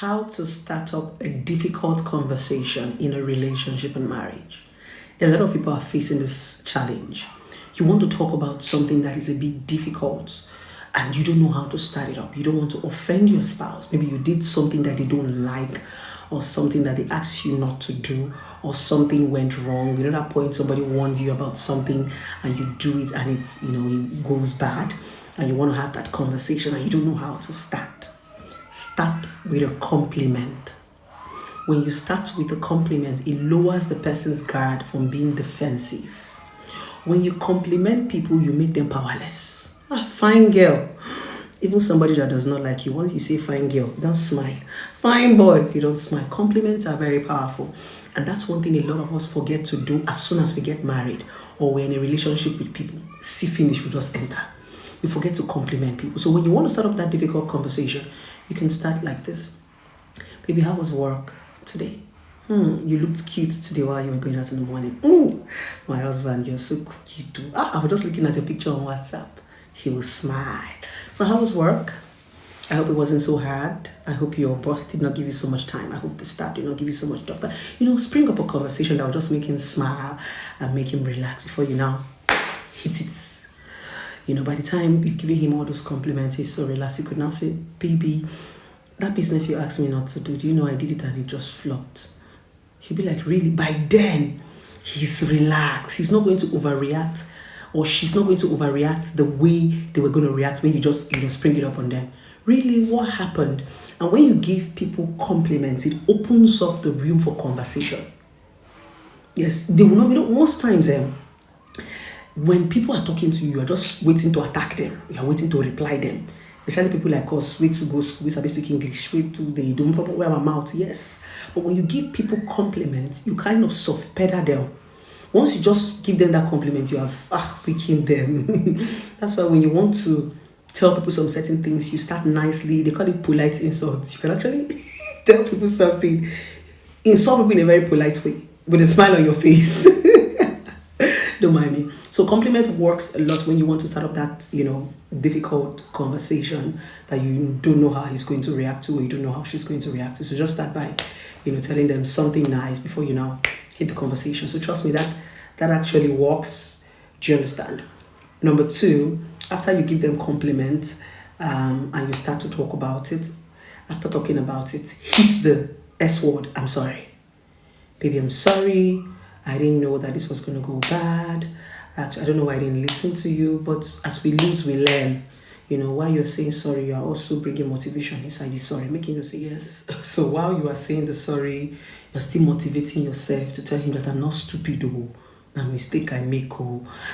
how to start up a difficult conversation in a relationship and marriage. A lot of people are facing this challenge. You want to talk about something that is a bit difficult and you don't know how to start it up. You don't want to offend your spouse. Maybe you did something that they don't like, or something that they asked you not to do, or something went wrong. You know that point somebody warns you about something and you do it and it goes bad, and you want to have that conversation and you don't know how to start. Start with a compliment. When you start with a compliment, it lowers the person's guard from being defensive. When you compliment people, you make them powerless. Fine girl. Even somebody that does not like you, once you say fine girl, don't smile. Fine boy, you don't smile. Compliments are very powerful. And that's one thing a lot of us forget to do as soon as we get married or we're in a relationship with people. See finish, we just enter. We forget to compliment people. So when you want to start up that difficult conversation, you can start like this. Baby, how was work today? You looked cute today while you were going out in the morning. My husband, you're so cute too. I was just looking at a picture on WhatsApp. He will smile. So how was work? I hope it wasn't so hard. I hope your boss did not give you so much time. I hope the staff did not give you so much time. Spring up a conversation that will just make him smile and make him relax before you now hit it. By the time you've given him all those compliments, he's so relaxed. You could now say, baby, that business you asked me not to do, I did it and it just flopped. He'll be like, really? By then, he's relaxed. He's not going to overreact, or she's not going to overreact the way they were going to react when you just, spring it up on them. Really, what happened? And when you give people compliments, it opens up the room for conversation. Yes, they will not, most times, when people are talking to you, you're just waiting to attack them. You're waiting to reply them. Especially people like us, wait to go school, we speak English, wait to they don't probably wear my mouth, yes. But when you give people compliments, you kind of soft pedal them. Once you just give them that compliment, you have weakened them. That's why when you want to tell people some certain things, you start nicely. They call it polite insults. You can actually tell people something, insult people in a very polite way, with a smile on your face. Don't mind me. So compliment works a lot when you want to start up that, difficult conversation that you don't know how he's going to react to, or you don't know how she's going to react to. So just start by, telling them something nice before you now hit the conversation. So trust me, that actually works. Do you understand? Number 2, after you give them compliment and you start to talk about it, after talking about it, hit the S word, I'm sorry. Baby, I'm sorry. I didn't know that this was going to go bad. Actually, I don't know why I didn't listen to you, but as we lose, we learn. While you're saying sorry, you are also bringing motivation inside the sorry, making you say yes. So while you are saying the sorry, you're still motivating yourself to tell him that I'm not stupid, a mistake I make,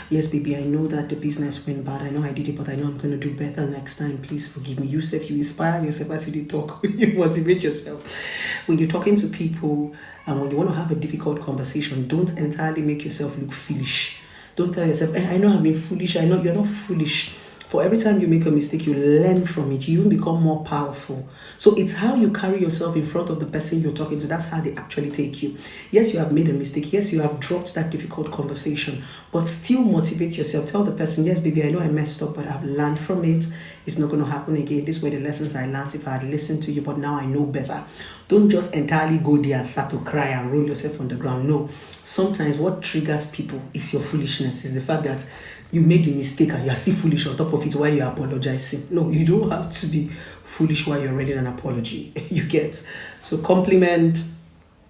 yes, baby, I know that the business went bad. I know I did it, but I know I'm going to do better next time. Please forgive me. You inspire yourself as you talk. You motivate yourself. When you're talking to people and when you want to have a difficult conversation, don't entirely make yourself look foolish. Don't tell yourself, I know I've been foolish. I know you're not foolish. For every time you make a mistake, you learn from it. You even become more powerful. So it's how you carry yourself in front of the person you're talking to. That's how they actually take you. Yes, you have made a mistake. Yes, you have dropped that difficult conversation. But still motivate yourself. Tell the person, yes, baby, I know I messed up, but I've learned from it. It's not going to happen again. These were the lessons I learned if I had listened to you, but now I know better. Don't just entirely go there and start to cry and roll yourself on the ground. No. Sometimes what triggers people is your foolishness, is the fact that you made the mistake and you are still foolish on top of it while you're apologizing. No, you don't have to be foolish while you're reading an apology. You get? So compliment,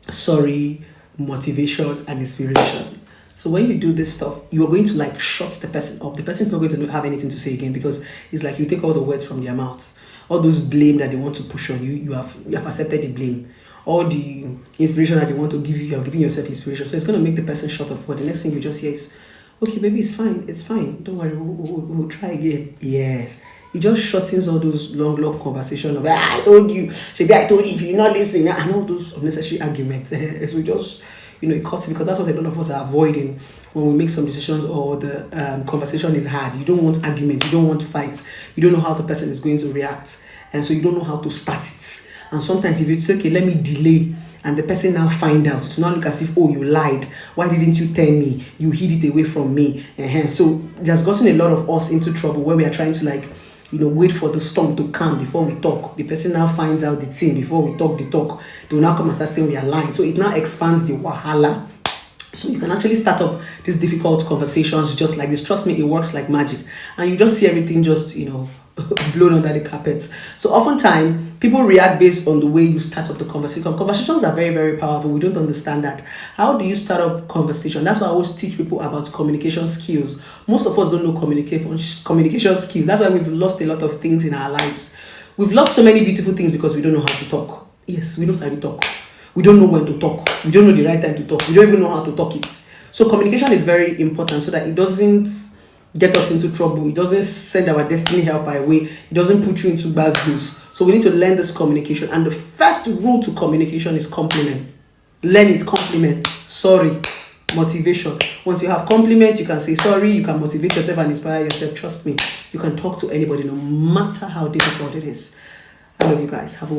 sorry, motivation, and inspiration. So when you do this stuff, you are going to shut the person up. The person's not going to have anything to say again, because it's like you take all the words from their mouth. All those blame that they want to push on you, you have accepted the blame. All the inspiration that they want to give you, you're giving yourself inspiration. So it's going to make the person shut up. The next thing you just hear is, okay, baby, it's fine. Don't worry, we'll try again. Yes. It just shortens all those long conversations of, I told you, maybe I told you, if you're not listening, and all those unnecessary arguments. So just, it cuts, because that's what a lot of us are avoiding when we make some decisions or the conversation is hard. You don't want arguments, you don't want fights, you don't know how the person is going to react, and so you don't know how to start it. And sometimes if you say, okay, let me delay, and the person now find out, it's not look as if, you lied. Why didn't you tell me? You hid it away from me. So there's gotten a lot of us into trouble where we are trying to wait for the storm to calm before we talk. The person now finds out the thing before we talk the talk. They will now come and start saying we are lying. So it now expands the wahala. So you can actually start up these difficult conversations just like this. Trust me, it works like magic. And you just see everything just, blown under the carpet. So oftentimes, people react based on the way you start up the conversation. Conversations are very, very powerful. We don't understand that. How do you start up conversation? That's why I always teach people about communication skills. Most of us don't know communication skills. That's why we've lost a lot of things in our lives. We've lost so many beautiful things because we don't know how to talk. Yes, we don't know how to talk. We don't know when to talk. We don't know the right time to talk. We don't even know how to talk it. So communication is very important so that it doesn't get us into trouble. It doesn't send our destiny helper away. It doesn't put you into bad news. So we need to learn this communication. And the first rule to communication is compliment. Learn its compliment. Sorry. Motivation. Once you have compliment, you can say sorry. You can motivate yourself and inspire yourself. Trust me. You can talk to anybody no matter how difficult it is. I love you guys. Have a